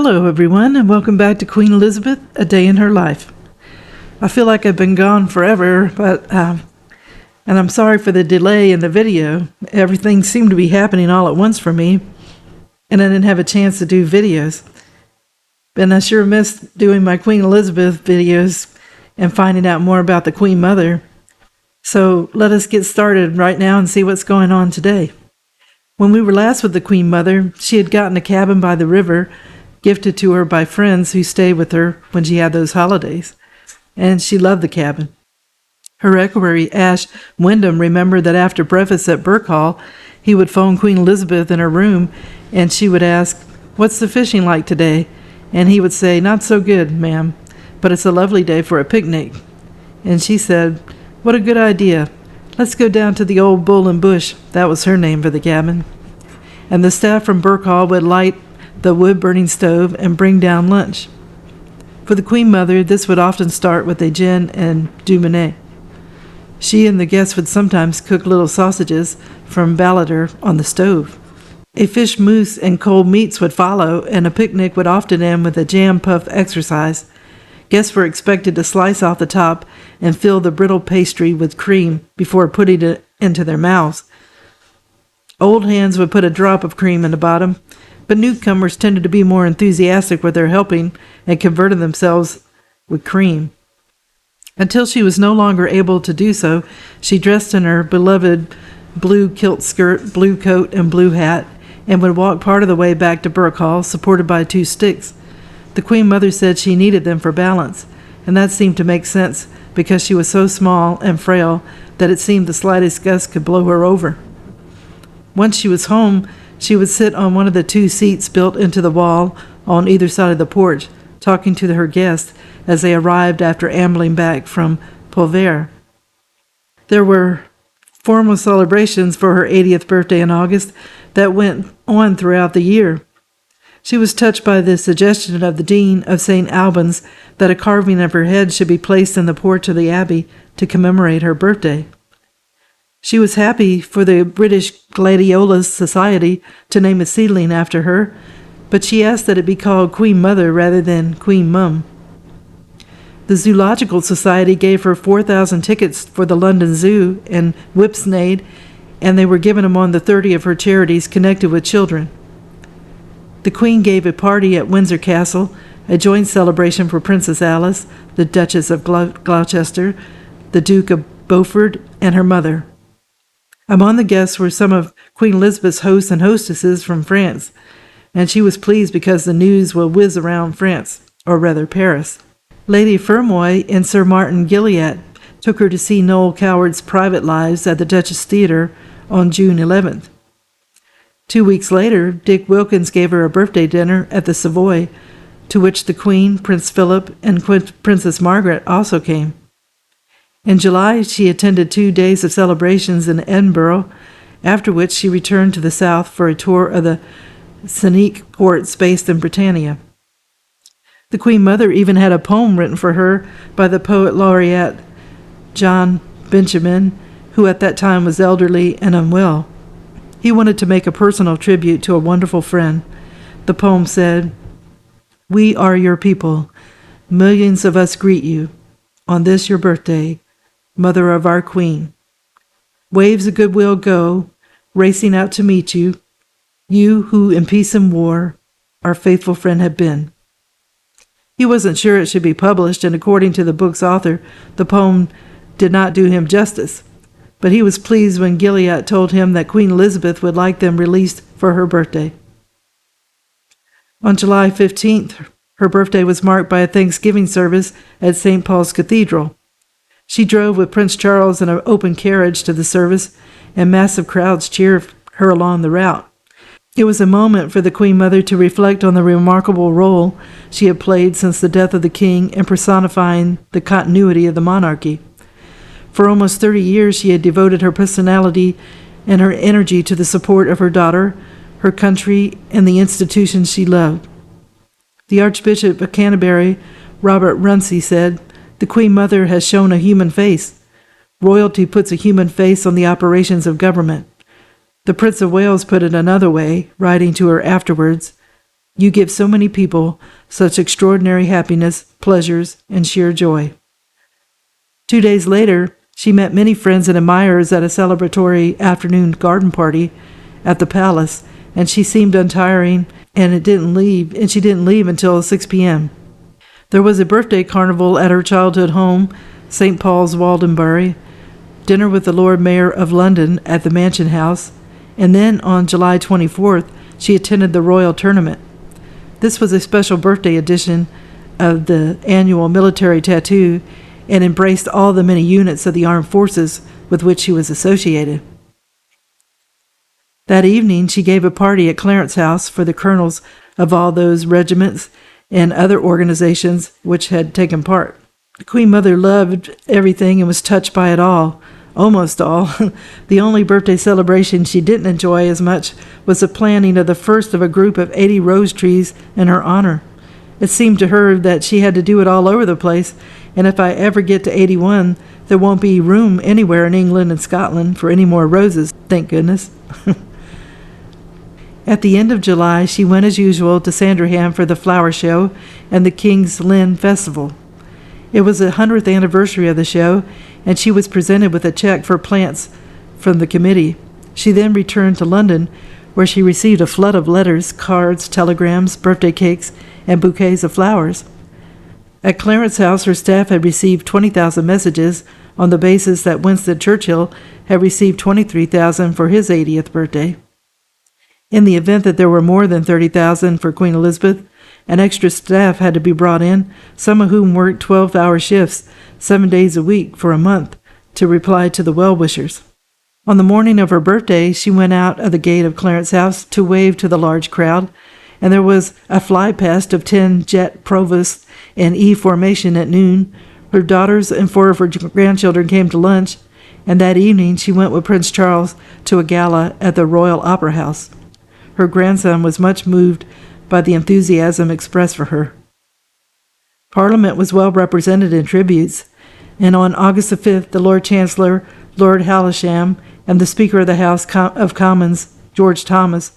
Hello, everyone, and welcome back to Queen Elizabeth, A Day in Her Life. I feel like I've been gone forever, and I'm sorry for the delay in the video. Everything seemed to be happening all at once for me, and I didn't have a chance to do videos. And I sure missed doing my Queen Elizabeth videos and finding out more about the Queen Mother. So let us get started right now and see what's going on today. When we were last with the Queen Mother, she had gotten a cabin by the river, gifted to her by friends who stayed with her when she had those holidays, and she loved the cabin. Her equerry, Ash Wyndham, remembered that after breakfast at Birk Hall, he would phone Queen Elizabeth in her room, and she would ask, "What's the fishing like today?" And he would say, "Not so good, ma'am, but it's a lovely day for a picnic." And she said, "What a good idea. Let's go down to the old Bull and Bush." That was her name for the cabin. And the staff from Birk Hall would light the wood-burning stove and bring down lunch. For the Queen Mother, this would often start with a gin and Dumainet. She and the guests would sometimes cook little sausages from Ballater on the stove. A fish mousse and cold meats would follow, and a picnic would often end with a jam puff exercise. Guests were expected to slice off the top and fill the brittle pastry with cream before putting it into their mouths. Old hands would put a drop of cream in the bottom, but newcomers tended to be more enthusiastic with their helping and converted themselves with cream. Until she was no longer able to do so, she dressed in her beloved blue kilt skirt, blue coat, and blue hat, and would walk part of the way back to Birk Hall, supported by 2 sticks. The Queen Mother said she needed them for balance, and that seemed to make sense because she was so small and frail that it seemed the slightest gust could blow her over. Once she was home, she would sit on one of the 2 seats built into the wall on either side of the porch, talking to her guests as they arrived after ambling back from Pulver. There were formal celebrations for her 80th birthday in August that went on throughout the year. She was touched by the suggestion of the Dean of St. Albans that a carving of her head should be placed in the porch of the Abbey to commemorate her birthday. She was happy for the British Gladiolus Society to name a seedling after her, but she asked that it be called Queen Mother rather than Queen Mum. The Zoological Society gave her 4,000 tickets for the London Zoo and Whipsnade, and they were given among the 30 of her charities connected with children. The Queen gave a party at Windsor Castle, a joint celebration for Princess Alice, the Duchess of Gloucester, the Duke of Beaufort, and her mother. Among the guests were some of Queen Elizabeth's hosts and hostesses from France, and she was pleased because the news will whiz around France, or rather Paris. Lady Fermoy and Sir Martin Gilliatt took her to see Noel Coward's Private Lives at the Duchess Theatre on June 11th. 2 weeks later, Dick Wilkins gave her a birthday dinner at the Savoy, to which the Queen, Prince Philip, and Princess Margaret also came. In July, she attended 2 days of celebrations in Edinburgh, after which she returned to the south for a tour of the scenic ports based in Britannia. The Queen Mother even had a poem written for her by the poet laureate John Benjamin, who at that time was elderly and unwell. He wanted to make a personal tribute to a wonderful friend. The poem said, "We are your people. Millions of us greet you. On this your birthday, Mother of our Queen. Waves of goodwill go, racing out to meet you, you who in peace and war, our faithful friend have been." He wasn't sure it should be published, and according to the book's author, the poem did not do him justice. But he was pleased when Gilliatt told him that Queen Elizabeth would like them released for her birthday. On July 15th, her birthday was marked by a Thanksgiving service at St. Paul's Cathedral. She drove with Prince Charles in an open carriage to the service, and massive crowds cheered her along the route. It was a moment for the Queen Mother to reflect on the remarkable role she had played since the death of the king in personifying the continuity of the monarchy. For almost 30 years, she had devoted her personality and her energy to the support of her daughter, her country, and the institutions she loved. The Archbishop of Canterbury, Robert Runcie, said, "The Queen Mother has shown a human face. Royalty puts a human face on the operations of government. The Prince of Wales put it another way, writing to her afterwards, You give so many people such extraordinary happiness, pleasures, and sheer joy. 2 days later, she met many friends and admirers at a celebratory afternoon garden party at the palace, and she seemed untiring, and she didn't leave until 6 p.m. There was a birthday carnival at her childhood home, St. Paul's, Waldenbury, dinner with the Lord Mayor of London at the Mansion House, and then on July 24th, she attended the Royal Tournament. This was a special birthday edition of the annual military tattoo and embraced all the many units of the armed forces with which she was associated. That evening, she gave a party at Clarence House for the colonels of all those regiments and other organizations which had taken part. The Queen Mother loved everything and was touched by it all, almost all. The only birthday celebration she didn't enjoy as much was the planting of the first of a group of 80 rose trees in her honor. It seemed to her that she had to do it all over the place, and if I ever get to 81, there won't be room anywhere in England and Scotland for any more roses, thank goodness. At the end of July, she went as usual to Sandringham for the flower show and the King's Lynn Festival. It was the 100th anniversary of the show, and she was presented with a check for plants from the committee. She then returned to London, where she received a flood of letters, cards, telegrams, birthday cakes, and bouquets of flowers. At Clarence House, her staff had received 20,000 messages on the basis that Winston Churchill had received 23,000 for his 80th birthday. In the event that there were more than 30,000 for Queen Elizabeth, an extra staff had to be brought in, some of whom worked 12-hour shifts, 7 days a week for a month, to reply to the well-wishers. On the morning of her birthday, she went out of the gate of Clarence House to wave to the large crowd, and there was a fly-past of 10 jet provosts in E formation at noon. Her daughters and 4 of her grandchildren came to lunch, and that evening she went with Prince Charles to a gala at the Royal Opera House. Her grandson was much moved by the enthusiasm expressed for her. Parliament was well represented in tributes, and on August the 5th, the Lord Chancellor, Lord Hailsham, and the Speaker of the House of Commons, George Thomas,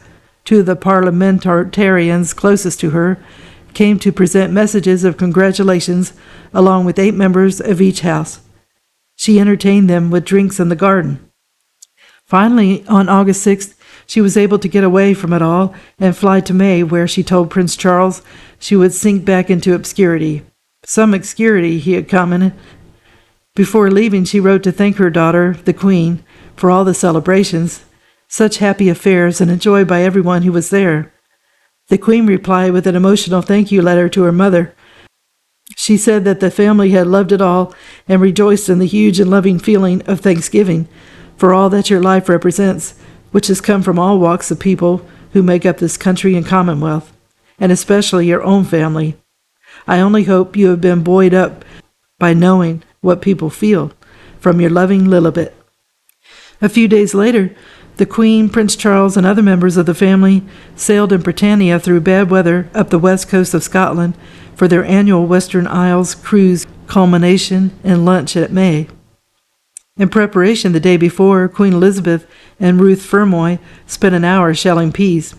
2 of the parliamentarians closest to her, came to present messages of congratulations along with 8 members of each house. She entertained them with drinks in the garden. Finally, on August 6th, she was able to get away from it all and fly to May, where she told Prince Charles she would sink back into obscurity. Some obscurity, he had commented. Before leaving, she wrote to thank her daughter, the Queen, for all the celebrations, such happy affairs, and enjoyed by everyone who was there. The Queen replied with an emotional thank you letter to her mother. She said that the family had loved it all and rejoiced in the huge and loving feeling of thanksgiving for all that your life represents, which has come from all walks of people who make up this country and Commonwealth, and especially your own family. I only hope you have been buoyed up by knowing what people feel. From your loving Lilibet. A few days later, the Queen, Prince Charles, and other members of the family sailed in Britannia through bad weather up the west coast of Scotland for their annual Western Isles cruise culmination and lunch at May. In preparation the day before, Queen Elizabeth and Ruth Fermoy spent an hour shelling peas.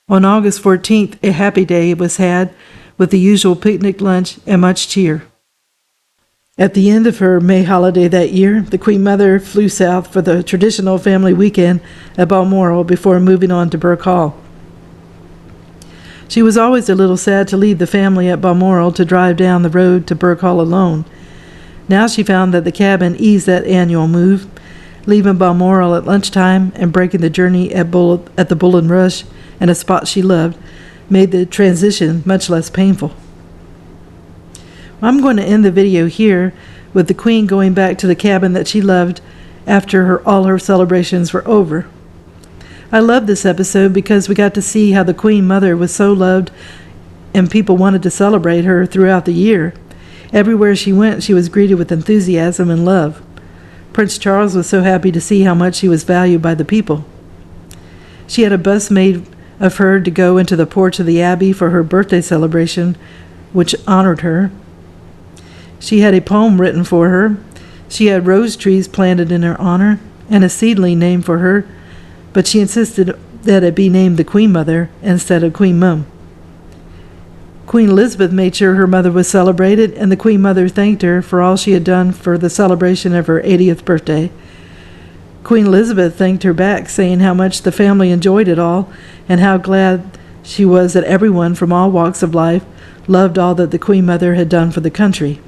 On August 14th, a happy day was had with the usual picnic lunch and much cheer. At the end of her May holiday that year, the Queen Mother flew south for the traditional family weekend at Balmoral before moving on to Birk Hall. She was always a little sad to leave the family at Balmoral to drive down the road to Birk Hall alone. Now she found that the cabin eased that annual move, leaving Balmoral at lunchtime and breaking the journey at the Bull and Rush, and a spot she loved, made the transition much less painful. I'm going to end the video here with the Queen going back to the cabin that she loved after all her celebrations were over. I love this episode because we got to see how the Queen Mother was so loved and people wanted to celebrate her throughout the year. Everywhere she went, she was greeted with enthusiasm and love. Prince Charles was so happy to see how much she was valued by the people. She had a bust made of her to go into the porch of the Abbey for her birthday celebration, which honored her. She had a poem written for her. She had rose trees planted in her honor and a seedling named for her, but she insisted that it be named the Queen Mother instead of Queen Mum. Queen Elizabeth made sure her mother was celebrated, and the Queen Mother thanked her for all she had done for the celebration of her 80th birthday. Queen Elizabeth thanked her back, saying how much the family enjoyed it all and how glad she was that everyone from all walks of life loved all that the Queen Mother had done for the country.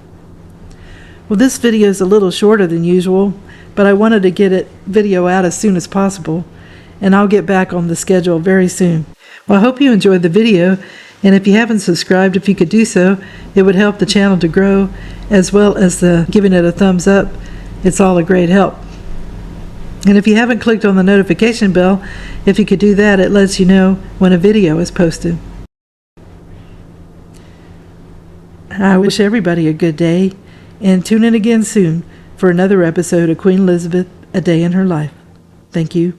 Well, this video is a little shorter than usual, but I wanted to get it video out as soon as possible, and I'll get back on the schedule very soon. Well, I hope you enjoyed the video, and if you haven't subscribed, if you could do so, it would help the channel to grow, as well as giving it a thumbs up. It's all a great help. And if you haven't clicked on the notification bell, if you could do that, it lets you know when a video is posted. I wish everybody a good day, and tune in again soon for another episode of Queen Elizabeth, A Day in Her Life. Thank you.